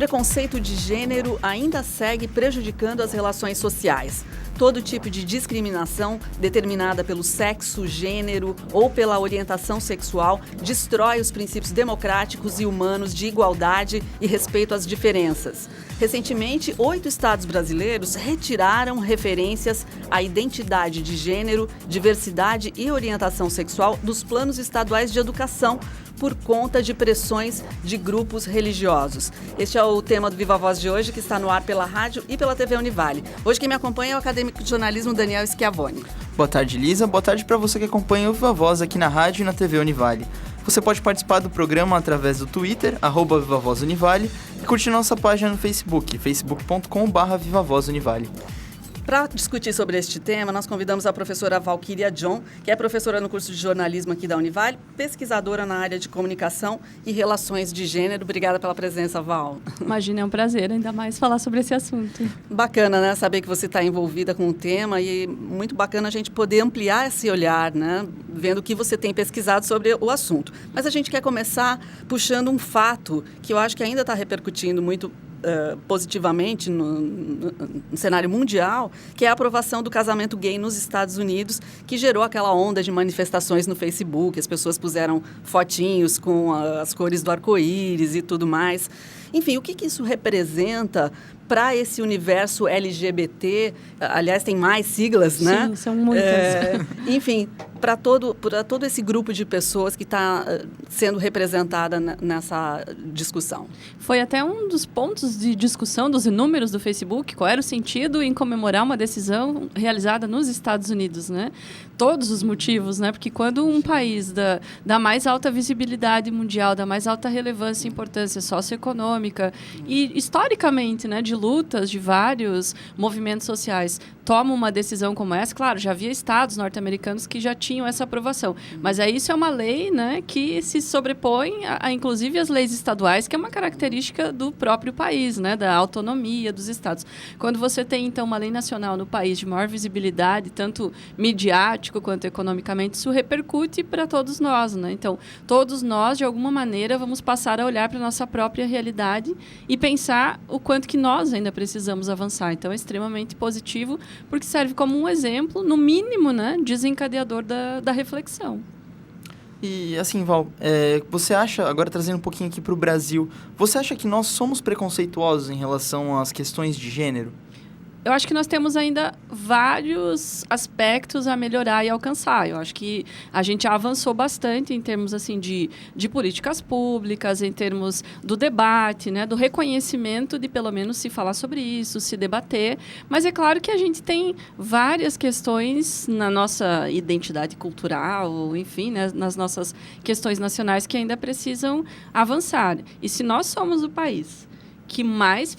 preconceito de gênero ainda segue prejudicando as relações sociais. Todo tipo de discriminação determinada pelo sexo, gênero ou pela orientação sexual destrói os princípios democráticos e humanos de igualdade e respeito às diferenças. Recentemente, 8 estados brasileiros retiraram referências à identidade de gênero, diversidade e orientação sexual dos planos estaduais de educação por conta de pressões de grupos religiosos. Este é o tema do Viva Voz de hoje, que está no ar pela rádio e pela TV Univale. Hoje quem me acompanha é o acadêmico de jornalismo Daniel Schiavone. Boa tarde, Lisa. Boa tarde para você que acompanha o Viva Voz aqui na rádio e na TV Univale. Você pode participar do programa através do Twitter, @VivaVozUnivale, e curtir nossa página no Facebook, facebook.com/VivaVozUnivale. Para discutir sobre este tema, nós convidamos a professora Valquíria John, que é professora no curso de jornalismo aqui da Univale, pesquisadora na área de comunicação e relações de gênero. Obrigada pela presença, Val. Imagina, é um prazer ainda mais falar sobre esse assunto. Bacana, né? Saber que você está envolvida com o tema e muito bacana a gente poder ampliar esse olhar, né? Vendo o que você tem pesquisado sobre o assunto. Mas a gente quer começar puxando um fato que eu acho que ainda está repercutindo muito positivamente no cenário mundial, que é a aprovação do casamento gay nos Estados Unidos, que gerou aquela onda de manifestações no Facebook, as pessoas puseram fotinhos com as cores do arco-íris e tudo mais. Enfim, o que isso representa para esse universo LGBT? Aliás, tem mais siglas, né? Sim, são muitas. Enfim, para todo esse grupo de pessoas que está sendo representada nessa discussão. Foi até um dos pontos de discussão dos inúmeros do Facebook, qual era o sentido em comemorar uma decisão realizada nos Estados Unidos, né? Todos os motivos, né? Porque quando um país da mais alta visibilidade mundial, da mais alta relevância e importância socioeconômica e historicamente, né, de lutas de vários movimentos sociais, toma uma decisão como essa, claro, já havia estados norte-americanos que já tinham essa aprovação, mas aí isso é uma lei, né, que se sobrepõe a inclusive as leis estaduais, que é uma característica do próprio país, né, da autonomia dos estados. Quando você tem, então, uma lei nacional no país de maior visibilidade, tanto midiático quanto economicamente, isso repercute para todos nós, né? Então, todos nós, de alguma maneira, vamos passar a olhar para a nossa própria realidade e pensar o quanto que nós ainda precisamos avançar. Então, é extremamente positivo, porque serve como um exemplo, no mínimo, né, desencadeador da reflexão. E assim, Val, você acha, agora trazendo um pouquinho aqui para o Brasil, você acha que nós somos preconceituosos em relação às questões de gênero? Eu acho que nós temos ainda vários aspectos a melhorar e alcançar. Eu acho que a gente avançou bastante em termos assim, de políticas públicas, em termos do debate, né, do reconhecimento de pelo menos se falar sobre isso, se debater. Mas é claro que a gente tem várias questões na nossa identidade cultural, enfim, né, nas nossas questões nacionais que ainda precisam avançar. E se nós somos o país que mais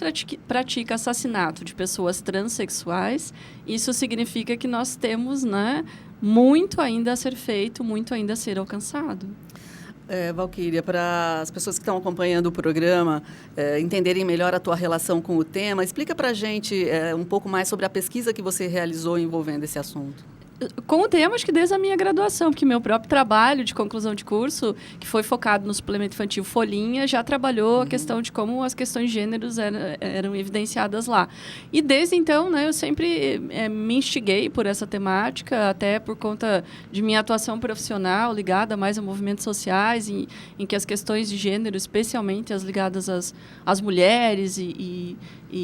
pratica assassinato de pessoas transexuais, isso significa que nós temos, né, muito ainda a ser feito, muito ainda a ser alcançado. Valquíria, para as pessoas que estão acompanhando o programa entenderem melhor a tua relação com o tema, explica para a gente um pouco mais sobre a pesquisa que você realizou envolvendo esse assunto. Com o tema, acho que desde a minha graduação, porque meu próprio trabalho de conclusão de curso, que foi focado no suplemento infantil Folhinha, já trabalhou a questão de como as questões de gêneros eram evidenciadas lá. E desde então, né, eu sempre me instiguei por essa temática, até por conta de minha atuação profissional ligada mais a movimentos sociais, em que as questões de gênero, especialmente as ligadas às mulheres e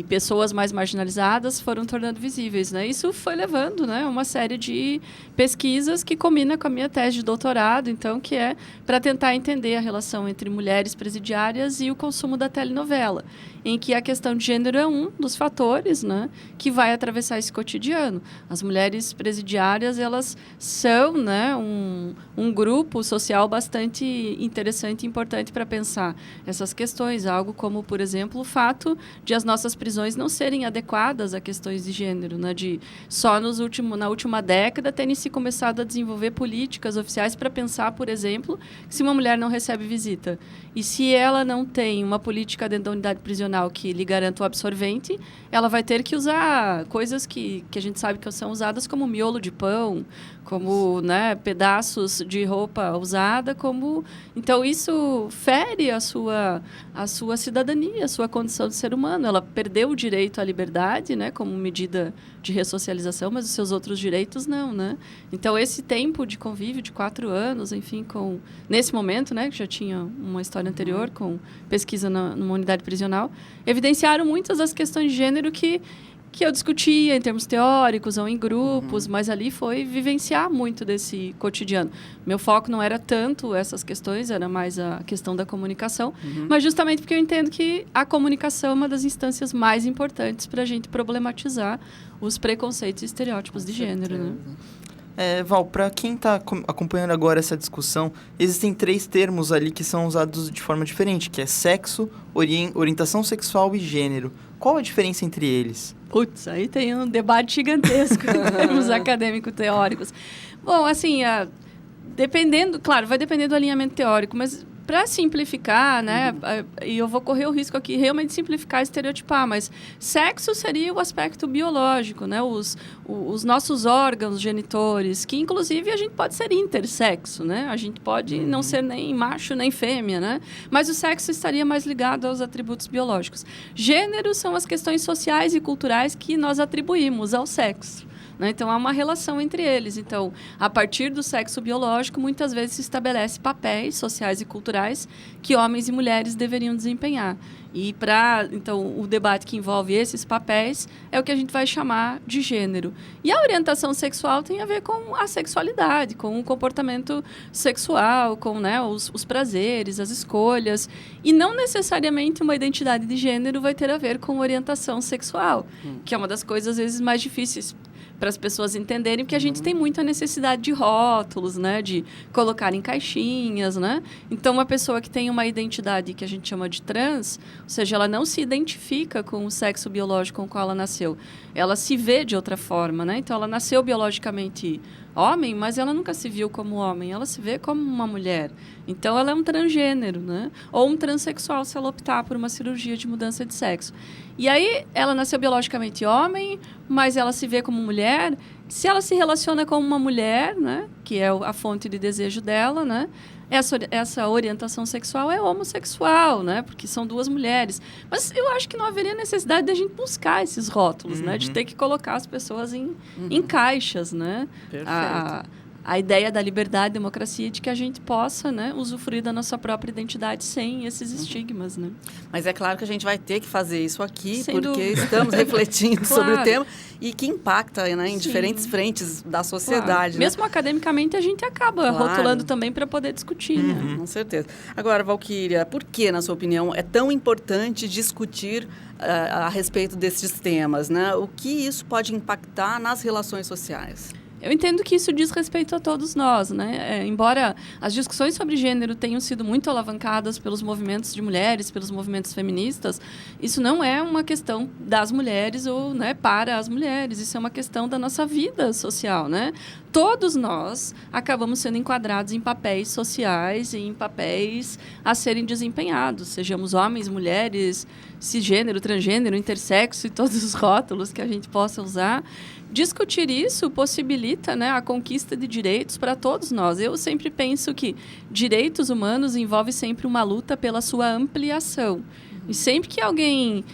pessoas mais marginalizadas, foram tornando visíveis, né? Isso foi levando, né, uma série de pesquisas que combina com a minha tese de doutorado, então, que é para tentar entender a relação entre mulheres presidiárias e o consumo da telenovela, em que a questão de gênero é um dos fatores, né, que vai atravessar esse cotidiano. As mulheres presidiárias, elas são, né, um grupo social bastante interessante e importante para pensar essas questões, algo como, por exemplo, o fato de as nossas prisões não serem adequadas a questões de gênero, né, de só na última década década, terem se começado a desenvolver políticas oficiais para pensar, por exemplo, que se uma mulher não recebe visita e se ela não tem uma política dentro da unidade prisional que lhe garanta o absorvente, ela vai ter que usar coisas que a gente sabe que são usadas como miolo de pão, como, né, pedaços de roupa usada, como... Então, isso fere a sua cidadania, a sua condição de ser humano. Ela perdeu o direito à liberdade, né, como medida de ressocialização, mas os seus outros direitos não, né? Então, esse tempo de convívio de 4 anos, enfim, nesse momento, né, que já tinha uma história anterior, com pesquisa numa unidade prisional, evidenciaram muitas das questões de gênero que eu discutia em termos teóricos ou em grupos, mas ali foi vivenciar muito desse cotidiano. Meu foco não era tanto essas questões, era mais a questão da comunicação, mas justamente porque eu entendo que a comunicação é uma das instâncias mais importantes para a gente problematizar os preconceitos e estereótipos de gênero, né? Val, para quem está acompanhando agora essa discussão, existem 3 termos ali que são usados de forma diferente, que é sexo, orientação sexual e gênero. Qual a diferença entre eles? Putz, aí tem um debate gigantesco em termos acadêmico-teóricos. Bom, assim, dependendo, claro, vai depender do alinhamento teórico, mas para simplificar, né, e eu vou correr o risco aqui realmente simplificar e estereotipar, mas sexo seria o aspecto biológico, né, os nossos órgãos genitores, que inclusive a gente pode ser intersexo, né, a gente pode não ser nem macho nem fêmea, né, mas o sexo estaria mais ligado aos atributos biológicos. Gênero são as questões sociais e culturais que nós atribuímos ao sexo. Então, há uma relação entre eles. Então, a partir do sexo biológico, muitas vezes se estabelece papéis sociais e culturais que homens e mulheres deveriam desempenhar. E, então, o debate que envolve esses papéis é o que a gente vai chamar de gênero. E a orientação sexual tem a ver com a sexualidade, com o comportamento sexual, com, né, os prazeres, as escolhas. E não necessariamente uma identidade de gênero vai ter a ver com orientação sexual, que é uma das coisas, às vezes, mais difíceis para as pessoas entenderem, porque a gente tem muita necessidade de rótulos, né, de colocar em caixinhas, né? Então, uma pessoa que tem uma identidade que a gente chama de trans, ou seja, ela não se identifica com o sexo biológico com o qual ela nasceu, ela se vê de outra forma, né? Então, ela nasceu biologicamente homem, mas ela nunca se viu como homem, ela se vê como uma mulher. Então, ela é um transgênero, né? Ou um transexual, se ela optar por uma cirurgia de mudança de sexo. E aí, ela nasceu biologicamente homem, mas ela se vê como mulher. Se ela se relaciona com uma mulher, né? Que é a fonte de desejo dela, né? Essa orientação sexual é homossexual, né? Porque são 2 mulheres. Mas eu acho que não haveria necessidade de a gente buscar esses rótulos, né? De ter que colocar as pessoas em caixas, né? Perfeito. A ideia da liberdade e democracia de que a gente possa, né, usufruir da nossa própria identidade sem esses estigmas, né? Mas é claro que a gente vai ter que fazer isso aqui, Sem porque dúvida. estamos refletindo Claro. sobre o tema e que impacta, né, em Sim. diferentes frentes da sociedade. Claro. Né? Mesmo academicamente, a gente acaba Claro. rotulando também para poder discutir, né? Com certeza. Agora, Valquíria, por que, na sua opinião, é tão importante discutir a respeito desses temas, né? O que isso pode impactar nas relações sociais? Eu entendo que isso diz respeito a todos nós, né? Embora as discussões sobre gênero tenham sido muito alavancadas pelos movimentos de mulheres, pelos movimentos feministas, isso não é uma questão das mulheres ou, né, para as mulheres. Isso é uma questão da nossa vida social, né? Todos nós acabamos sendo enquadrados em papéis sociais e em papéis a serem desempenhados, sejamos homens, mulheres, cisgênero, transgênero, intersexo e todos os rótulos que a gente possa usar. Discutir isso possibilita, né, a conquista de direitos para todos nós. Eu sempre penso que direitos humanos envolve sempre uma luta pela sua ampliação. E sempre que alguém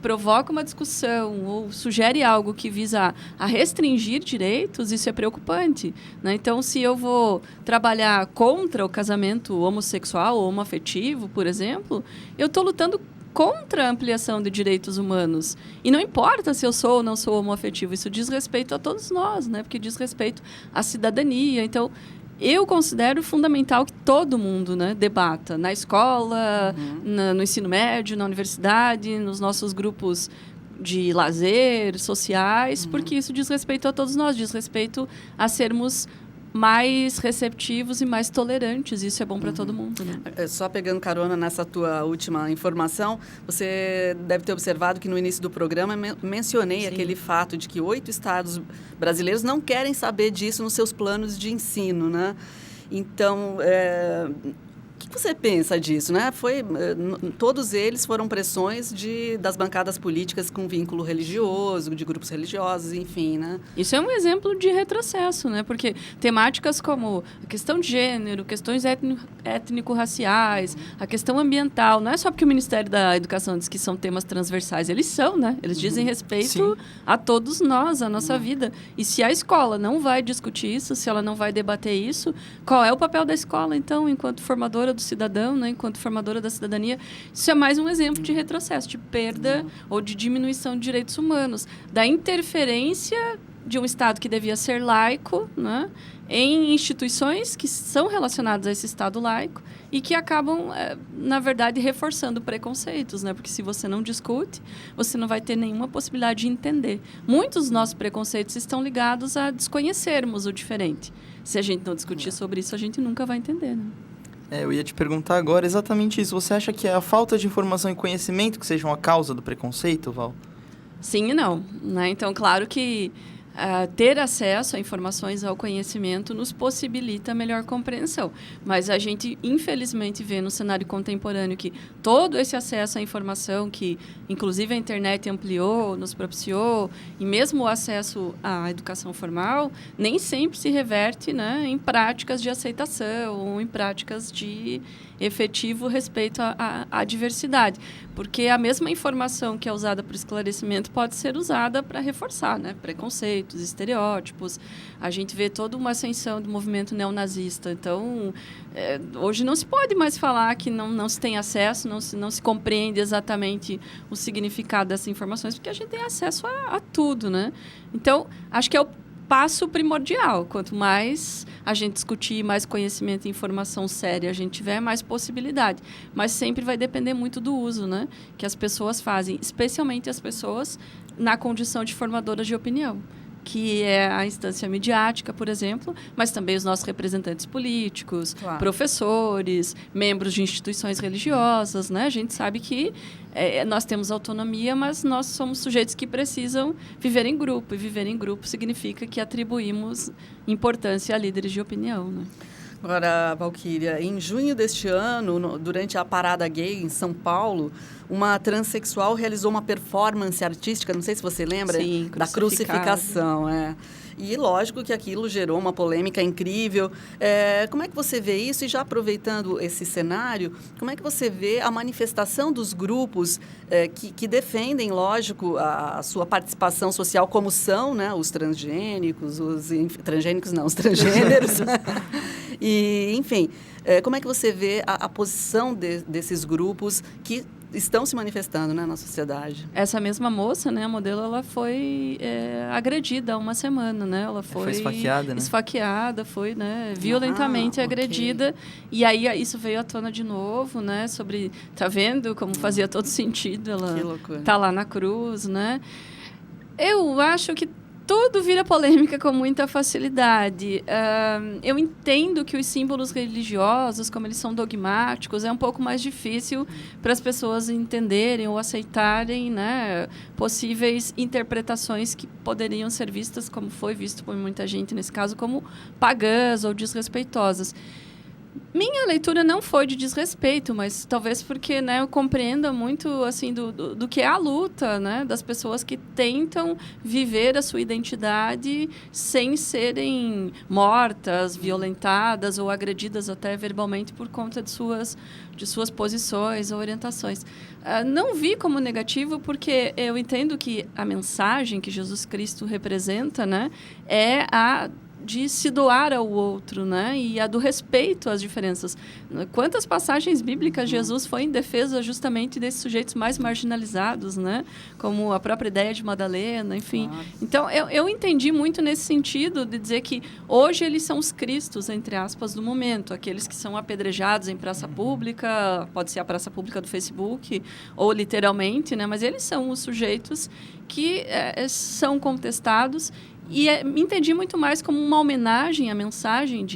provoca uma discussão ou sugere algo que visa a restringir direitos, isso é preocupante, né? Então, se eu vou trabalhar contra o casamento homossexual ou homoafetivo, por exemplo, eu estou lutando contra a ampliação de direitos humanos. E não importa se eu sou ou não sou homoafetivo, isso diz respeito a todos nós, né? Porque diz respeito à cidadania. Então, eu considero fundamental que todo mundo, né, debata na escola, no ensino médio, na universidade, nos nossos grupos de lazer, sociais, porque isso diz respeito a todos nós, diz respeito a sermos mais receptivos e mais tolerantes. Isso é bom para todo mundo, né? Só pegando carona nessa tua última informação, você deve ter observado que no início do programa mencionei aquele fato de que 8 estados brasileiros não querem saber disso nos seus planos de ensino, né? Então, o que você pensa disso, né? Todos eles foram pressões das bancadas políticas com vínculo religioso, de grupos religiosos, enfim, né? Isso é um exemplo de retrocesso, né? Porque temáticas como a questão de gênero, questões étnico-raciais, a questão ambiental, não é só porque o Ministério da Educação diz que são temas transversais, eles são, né? Eles dizem respeito a todos nós, a nossa vida. E se a escola não vai discutir isso, se ela não vai debater isso, qual é o papel da escola, então, enquanto formadora do cidadão, né, enquanto formadora da cidadania? Isso é mais um exemplo de retrocesso, de perda ou de diminuição de direitos humanos, da interferência de um Estado que devia ser laico, né, em instituições que são relacionadas a esse Estado laico e que acabam, na verdade, reforçando preconceitos, né? Porque se você não discute, você não vai ter nenhuma possibilidade de entender. Muitos dos nossos preconceitos estão ligados a desconhecermos o diferente. Se a gente não discutir sobre isso, a gente nunca vai entender, né? Eu ia te perguntar agora exatamente isso. Você acha que é a falta de informação e conhecimento que sejam a causa do preconceito, Val? Sim e não, né? Então, claro que ter acesso a informações, ao conhecimento, nos possibilita melhor compreensão. Mas a gente, infelizmente, vê no cenário contemporâneo que todo esse acesso à informação, que inclusive a internet ampliou, nos propiciou, e mesmo o acesso à educação formal, nem sempre se reverte, né, em práticas de aceitação ou em práticas de efetivo respeito à diversidade. Porque a mesma informação que é usada para o esclarecimento pode ser usada para reforçar, né, preconceitos, estereótipos. A gente vê toda uma ascensão do movimento neonazista. Então, hoje não se pode mais falar que não se tem acesso, não se compreende exatamente o significado dessas informações, porque a gente tem acesso a tudo, né? Então, acho que é o passo primordial. Quanto mais a gente discutir, mais conhecimento e informação séria a gente tiver, mais possibilidade. Mas sempre vai depender muito do uso, né, que as pessoas fazem, especialmente as pessoas na condição de formadoras de opinião, que é a instância midiática, por exemplo, mas também os nossos representantes políticos, professores, membros de instituições religiosas, né? A gente sabe que nós temos autonomia, mas nós somos sujeitos que precisam viver em grupo, e viver em grupo significa que atribuímos importância a líderes de opinião, né? Agora, Valquíria, em junho deste ano, durante a Parada Gay em São Paulo, uma transexual realizou uma performance artística, não sei se você lembra, da crucificação. E lógico que aquilo gerou uma polêmica incrível. Como é que você vê isso? E já aproveitando esse cenário, como é que você vê a manifestação dos grupos que defendem, lógico, a sua participação social, como são, né, os transgênicos, os transgêneros. E, enfim, como é que você vê a posição desses grupos que estão se manifestando, né, na sociedade? Essa mesma moça, né, a modelo, ela foi agredida há uma semana, né? Ela foi esfaqueada, né? Esfaqueada, foi, né, violentamente agredida. E aí isso veio à tona de novo, né? Sobre, tá vendo como fazia todo sentido ela tá lá na cruz, né? Eu acho que tudo vira polêmica com muita facilidade. Eu entendo que os símbolos religiosos, como eles são dogmáticos, é um pouco mais difícil para as pessoas entenderem ou aceitarem, né, possíveis interpretações que poderiam ser vistas, como foi visto por muita gente nesse caso, como pagãs ou desrespeitosas. Minha leitura não foi de desrespeito, mas talvez porque, né, eu compreenda muito assim, do que é a luta, né, das pessoas que tentam viver a sua identidade sem serem mortas, violentadas ou agredidas até verbalmente por conta de suas posições ou orientações. Não vi como negativo, porque eu entendo que a mensagem que Jesus Cristo representa, né, é a de se doar ao outro, né? E a do respeito às diferenças. Quantas passagens bíblicas Jesus foi em defesa justamente desses sujeitos mais marginalizados, né? Como a própria ideia de Madalena, enfim. Claro. Então, eu entendi muito nesse sentido de dizer que hoje eles são os cristos, entre aspas, do momento. Aqueles que são apedrejados em praça pública, pode ser a praça pública do Facebook, ou literalmente, né? Mas eles são os sujeitos que são contestados E me entendi muito mais como uma homenagem à mensagem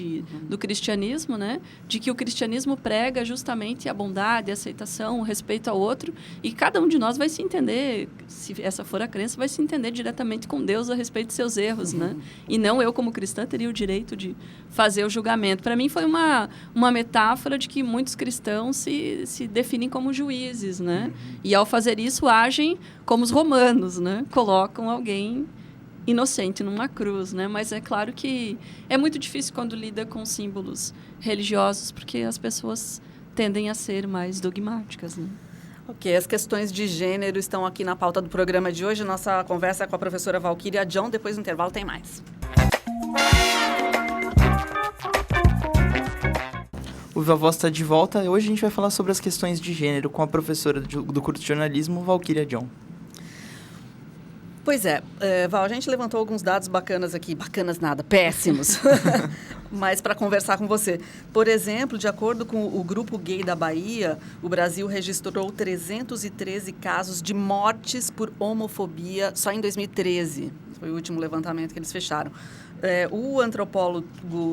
do cristianismo, né? De que o cristianismo prega justamente a bondade, a aceitação, o respeito ao outro. E cada um de nós vai se entender, se essa for a crença, vai se entender diretamente com Deus a respeito de seus erros, né? E não eu, como cristã, teria o direito de fazer o julgamento. Para mim, foi uma metáfora de que muitos cristãos se definem como juízes, né? E, ao fazer isso, agem como os romanos, né? Colocam alguém inocente numa cruz, né? Mas é claro que é muito difícil quando lida com símbolos religiosos, porque as pessoas tendem a ser mais dogmáticas, né? Ok, as questões de gênero estão aqui na pauta do programa de hoje. Nossa conversa é com a professora Valquíria John. Depois do intervalo tem mais. O Viva Voz está de volta e hoje a gente vai falar sobre as questões de gênero com a professora do curso de jornalismo, Valquíria John. Pois é, Val, a gente levantou alguns dados bacanas aqui, bacanas nada, péssimos, mas para conversar com você. Por exemplo, de acordo com o Grupo Gay da Bahia, o Brasil registrou 313 casos de mortes por homofobia só em 2013. Foi o último levantamento que eles fecharam. O antropólogo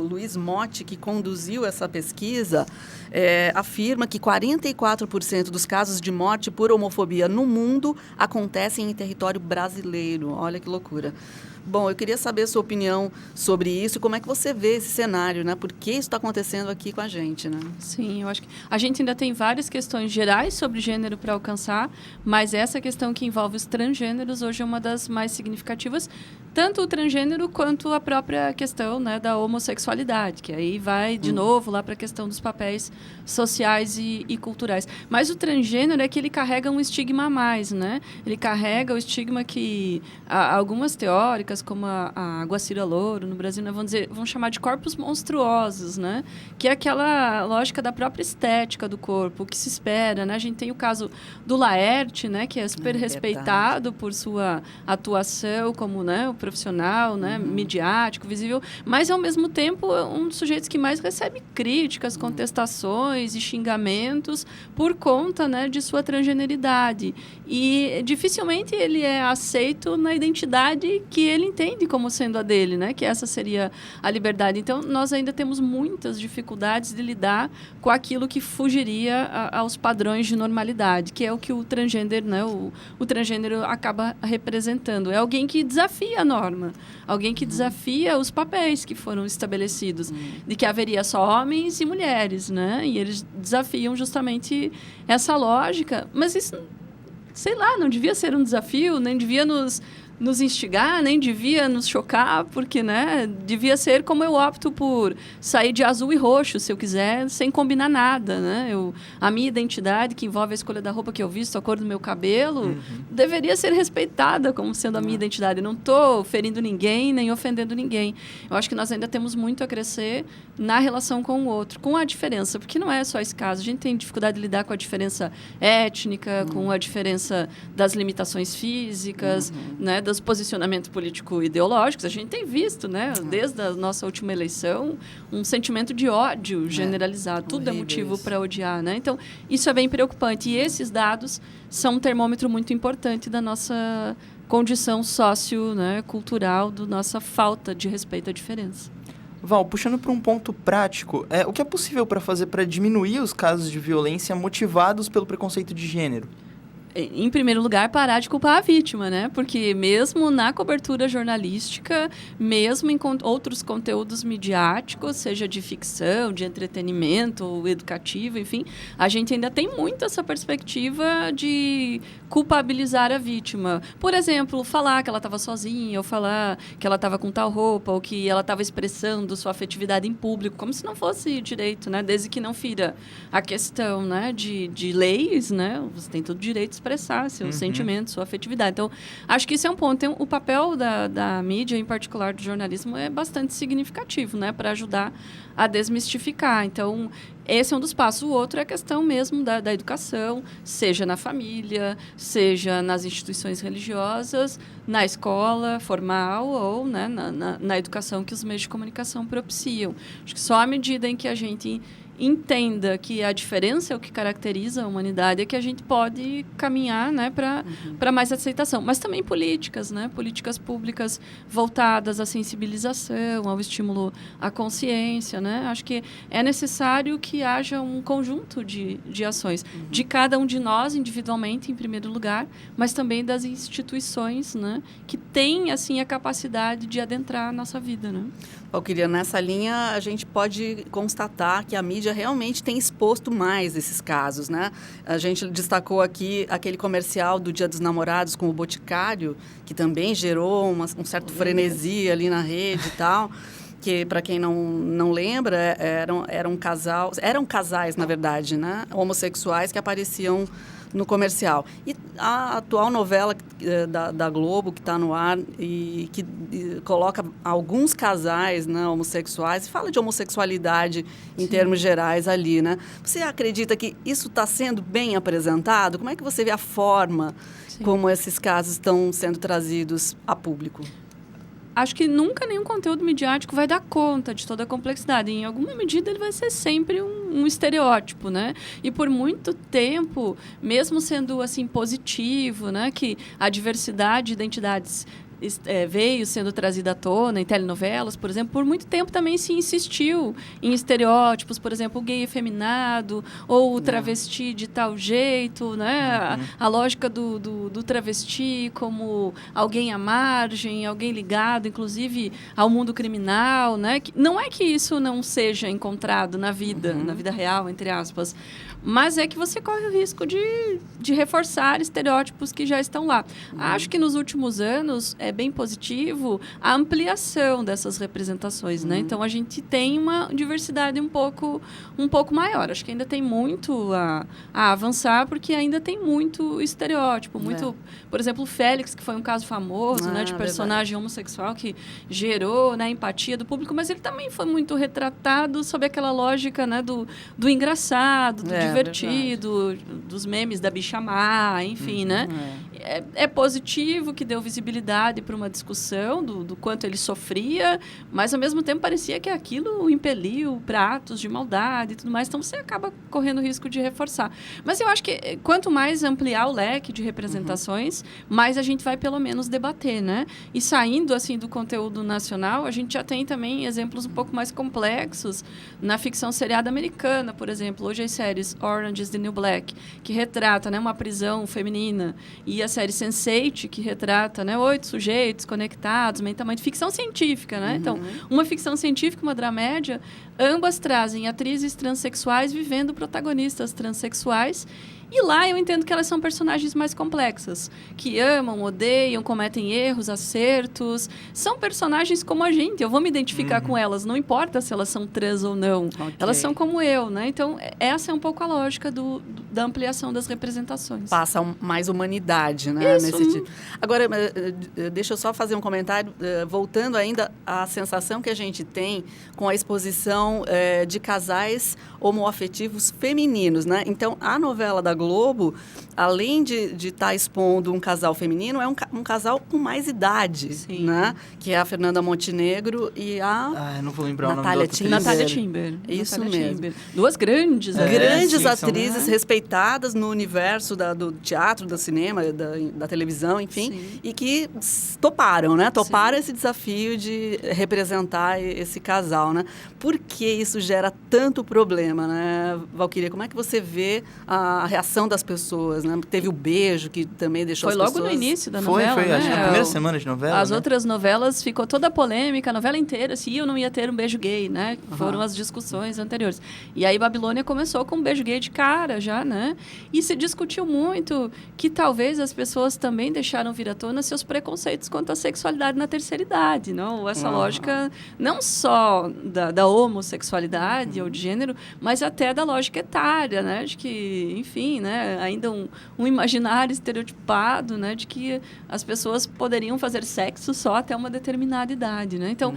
Luiz Motti, que conduziu essa pesquisa, afirma que 44% dos casos de morte por homofobia no mundo acontecem em território brasileiro. Olha que loucura. Bom, eu queria saber a sua opinião sobre isso e como é que você vê esse cenário, né? Por que isso está acontecendo aqui com a gente, né? Sim, eu acho que a gente ainda tem várias questões gerais sobre gênero para alcançar, mas essa questão que envolve os transgêneros hoje é uma das mais significativas, tanto o transgênero quanto a própria questão, né, da homossexualidade, que aí vai de novo lá para a questão dos papéis sociais e culturais. Mas o transgênero é que ele carrega um estigma a mais, né? Ele carrega o estigma que algumas teóricas, como a Guacira Louro, no Brasil, né, vão chamar de corpos monstruosos, né? Que é aquela lógica da própria estética do corpo, o que se espera, né? A gente tem o caso do Laerte, né, que é super respeitado por sua atuação como, né, o profissional, né, midiático, visível, mas, ao mesmo tempo, um dos sujeitos que mais recebe críticas, contestações e xingamentos por conta, né, de sua transgeneridade. E dificilmente ele é aceito na identidade que ele entende como sendo a dele, né? Que essa seria a liberdade. Então, nós ainda temos muitas dificuldades de lidar com aquilo que fugiria aos padrões de normalidade, que é o que o transgênero, né? O transgênero acaba representando. É alguém que desafia a norma, alguém que desafia os papéis que foram estabelecidos, de que haveria só homens e mulheres, né? E eles desafiam justamente essa lógica. Mas isso, sei lá, não devia ser um desafio, nem devia nos instigar, nem devia nos chocar, porque, né, devia ser como eu opto por sair de azul e roxo, se eu quiser, sem combinar nada, né? A minha identidade, que envolve a escolha da roupa que eu visto, a cor do meu cabelo, deveria ser respeitada como sendo a minha identidade. Eu não estou ferindo ninguém, nem ofendendo ninguém. Eu acho que nós ainda temos muito a crescer na relação com o outro, com a diferença, porque não é só esse caso. A gente tem dificuldade de lidar com a diferença étnica, com a diferença das limitações físicas, né, dos posicionamentos político-ideológicos. A gente tem visto, né, desde a nossa última eleição, um sentimento de ódio generalizado. Tudo é motivo para odiar, né? Então, isso é bem preocupante. E esses dados são um termômetro muito importante da nossa condição cultural, da nossa falta de respeito à diferença. Val, puxando para um ponto prático, o que é possível para fazer para diminuir os casos de violência motivados pelo preconceito de gênero? Em primeiro lugar, parar de culpar a vítima, né? Porque mesmo na cobertura jornalística, mesmo em outros conteúdos midiáticos, seja de ficção, de entretenimento ou educativo, enfim, a gente ainda tem muito essa perspectiva de culpabilizar a vítima. Por exemplo, falar que ela estava sozinha, ou falar que ela estava com tal roupa, ou que ela estava expressando sua afetividade em público, como se não fosse direito, né? Desde que não fira a questão, né, de leis, né? Você tem todo o direito de expressar seus sentimentos, sua afetividade. Então, acho que esse é um ponto. O papel da mídia, em particular do jornalismo, é bastante significativo, né, para ajudar a desmistificar. Então, esse é um dos passos. O outro é a questão mesmo da educação, seja na família, seja nas instituições religiosas, na escola formal ou, né, na educação que os meios de comunicação propiciam. Acho que só à medida em que a gente entenda que a diferença é o que caracteriza a humanidade, é que a gente pode caminhar, né, para mais aceitação. Mas também políticas, né? Políticas públicas voltadas à sensibilização, ao estímulo à consciência, né? Acho que é necessário que haja um conjunto de ações, de cada um de nós individualmente, em primeiro lugar, mas também das instituições, né, que têm, assim, a capacidade de adentrar a nossa vida, né? Valquíria, nessa linha a gente pode constatar que a mídia realmente tem exposto mais esses casos, né? A gente destacou aqui aquele comercial do Dia dos Namorados com o Boticário, que também gerou um certo frenesi ali na rede e tal, que, para quem não lembra, eram casais, na verdade, né? Homossexuais que apareciam no comercial. E a atual novela da Globo, que está no ar, e que coloca alguns casais, né, homossexuais, fala de homossexualidade em termos gerais ali, né? Você acredita que isso está sendo bem apresentado? Como é que você vê a forma como esses casos estão sendo trazidos a público? Acho que nunca nenhum conteúdo midiático vai dar conta de toda a complexidade. Em alguma medida, ele vai ser sempre um estereótipo, né? E por muito tempo, mesmo sendo assim positivo, né, que a diversidade de identidades veio sendo trazida à tona em telenovelas, por exemplo, por muito tempo também se insistiu em estereótipos, por exemplo, o gay efeminado ou o travesti de tal jeito, né? A lógica do travesti como alguém à margem, alguém ligado, inclusive, ao mundo criminal, né? Não é que isso não seja encontrado na vida real, entre aspas, mas é que você corre o risco de reforçar estereótipos que já estão lá. Acho que nos últimos anos é bem positivo a ampliação dessas representações, né? Então, a gente tem uma diversidade um pouco maior. Acho que ainda tem muito a avançar, porque ainda tem muito estereótipo. Por exemplo, o Félix, que foi um caso famoso, né, de personagem homossexual que gerou, né, empatia do público, mas ele também foi muito retratado sob aquela lógica, né, do engraçado, do divertido, dos memes da bicha má, enfim, né? É positivo que deu visibilidade para uma discussão do quanto ele sofria, mas ao mesmo tempo parecia que aquilo o impeliu para atos de maldade e tudo mais, então você acaba correndo o risco de reforçar. Mas eu acho que quanto mais ampliar o leque de representações, mais a gente vai pelo menos debater, né? E saindo assim do conteúdo nacional, a gente já tem também exemplos um pouco mais complexos na ficção seriada americana, por exemplo. Hoje as séries Orange is the New Black, que retrata, né, uma prisão feminina, e a série Sense8, que retrata, né, 8 sujeitos conectados, mentalmente, ficção científica, né? Então, uma ficção científica, uma dramédia, ambas trazem atrizes transexuais vivendo protagonistas transexuais. E lá eu entendo que elas são personagens mais complexas, que amam, odeiam, cometem erros, acertos. São personagens como a gente. Eu vou me identificar com elas, não importa se elas são trans ou não. Okay. Elas são como eu, né? Então, essa é um pouco a lógica da ampliação das representações. Passa mais humanidade, né? Isso. Nesse tipo. Agora, deixa eu só fazer um comentário, voltando ainda à sensação que a gente tem com a exposição de casais homoafetivos femininos, né? Então, a novela da Globo, além de estar expondo um casal feminino, é um casal com mais idade, né? Que é a Fernanda Montenegro e a... não vou lembrar Natália o nome Timber. Natália Timber. Isso Natália mesmo. Timber. Duas grandes. Grandes atrizes respeitadas no universo do teatro, do cinema, da televisão, enfim. Sim. E que toparam, né? Toparam esse desafio de representar esse casal, né? Por que isso gera tanto problema, né, Valquíria? Como é que você vê a reação das pessoas, né? Teve o beijo, que também deixou as pessoas... Foi logo no início da novela, Foi, né? acho que na primeira semana de novela, As outras novelas, ficou toda a polêmica, a novela inteira, se ia ou não ia ter um beijo gay, né? Foram as discussões anteriores. E aí, Babilônia começou com um beijo gay de cara, já, né? E se discutiu muito que talvez as pessoas também deixaram vir à tona seus preconceitos quanto à sexualidade na terceira idade, não? Essa lógica, não só da homossexualidade ou de gênero, mas até da lógica etária, né? De que, enfim, né? Ainda um imaginário estereotipado, né? De que as pessoas poderiam fazer sexo só até uma determinada idade, né? Então,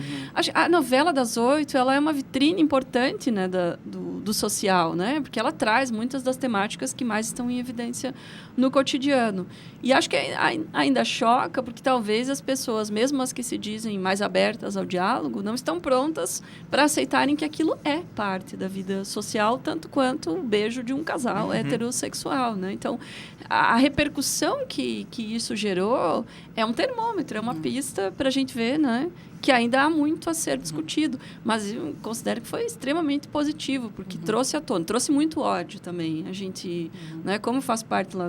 a novela das 8, ela é uma vitrine importante, né? Do social, né? Porque ela traz muitas das temáticas temáticas que mais estão em evidência no cotidiano. E acho que ainda choca, porque talvez as pessoas, mesmo as que se dizem mais abertas ao diálogo, não estão prontas para aceitarem que aquilo é parte da vida social, tanto quanto o beijo de um casal heterossexual, né? Então, a repercussão que isso gerou é um termômetro, é uma pista para a gente ver, né, que ainda há muito a ser discutido. Mas eu considero que foi extremamente positivo, porque trouxe à tona, trouxe muito ódio também. A gente, né, como faz parte lá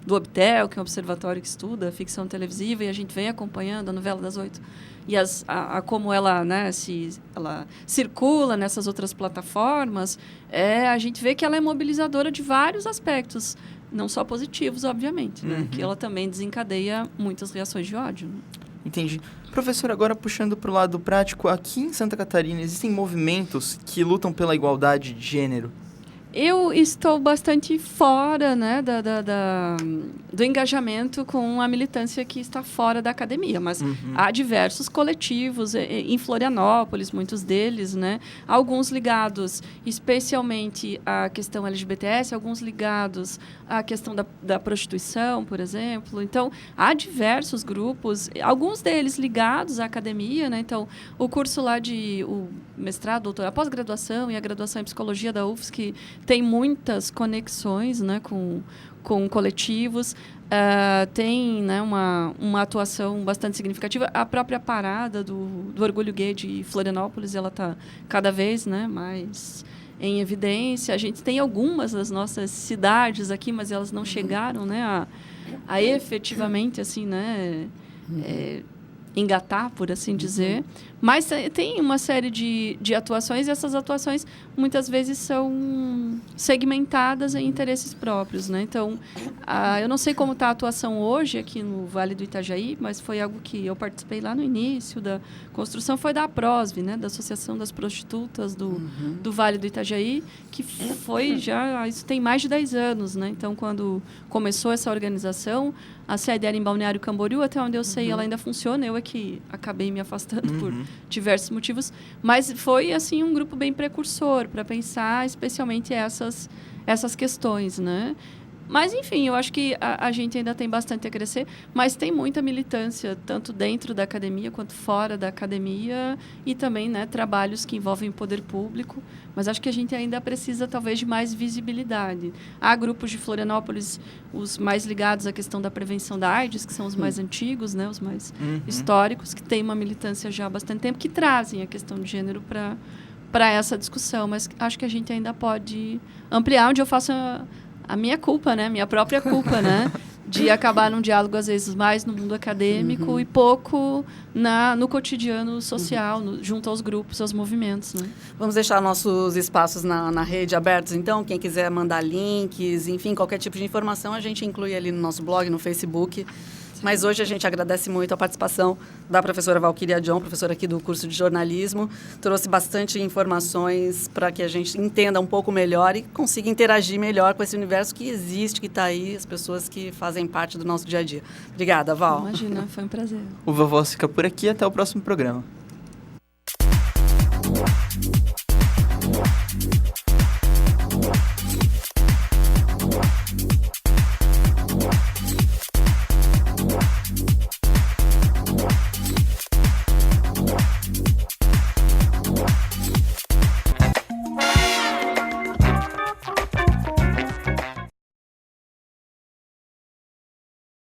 do Obtel, que é um observatório que estuda a ficção televisiva, e a gente vem acompanhando a novela das 8 e como ela, né, ela circula nessas outras plataformas, a gente vê que ela é mobilizadora de vários aspectos, não só positivos, obviamente, né, que ela também desencadeia muitas reações de ódio. Né? Entendi. Professor, agora puxando para o lado prático, aqui em Santa Catarina existem movimentos que lutam pela igualdade de gênero? Eu estou bastante fora, né, do engajamento com a militância que está fora da academia, mas há diversos coletivos em Florianópolis, muitos deles, né, alguns ligados especialmente à questão LGBTS, alguns ligados à questão da prostituição, por exemplo. Então, há diversos grupos, alguns deles ligados à academia, né, então, o curso lá o mestrado, doutorado, a pós-graduação e a graduação em psicologia da UFSC tem muitas conexões, né, com coletivos, tem, né, uma atuação bastante significativa. A própria parada do Orgulho Gay de Florianópolis, ela está cada vez, né, mais em evidência. A gente tem algumas das nossas cidades aqui, mas elas não chegaram, né, a efetivamente, assim, né, engatar, por assim dizer. Mas tem uma série de atuações, e essas atuações muitas vezes são segmentadas em interesses próprios, né? Então, eu não sei como está a atuação hoje aqui no Vale do Itajaí, mas foi algo que eu participei lá no início da construção, foi da APROSV, né? Da Associação das Prostitutas do Vale do Itajaí, que foi já, isso tem mais de 10 anos, né? Então, quando começou essa organização, a sede era em Balneário Camboriú, até onde eu sei ela ainda funciona, eu é que acabei me afastando por diversos motivos, mas foi assim um grupo bem precursor para pensar especialmente essas questões, né? Mas, enfim, eu acho que a gente ainda tem bastante a crescer, mas tem muita militância, tanto dentro da academia quanto fora da academia, e também, né, trabalhos que envolvem o poder público, mas acho que a gente ainda precisa, talvez, de mais visibilidade. Há grupos de Florianópolis, os mais ligados à questão da prevenção da AIDS, que são os mais antigos, né, os mais históricos, que têm uma militância já há bastante tempo, que trazem a questão de gênero para essa discussão, mas acho que a gente ainda pode ampliar, onde eu faço a minha culpa, né? Minha própria culpa, né? De acabar num diálogo, às vezes, mais no mundo acadêmico e pouco no cotidiano social, junto aos grupos, aos movimentos, né? Vamos deixar nossos espaços na rede abertos, então? Quem quiser mandar links, enfim, qualquer tipo de informação, a gente inclui ali no nosso blog, no Facebook. Mas hoje a gente agradece muito a participação da professora Valquíria John, professora aqui do curso de jornalismo. Trouxe bastante informações para que a gente entenda um pouco melhor e consiga interagir melhor com esse universo que existe, que está aí, as pessoas que fazem parte do nosso dia a dia. Obrigada, Val. Imagina, foi um prazer. O Vovós fica por aqui, até o próximo programa.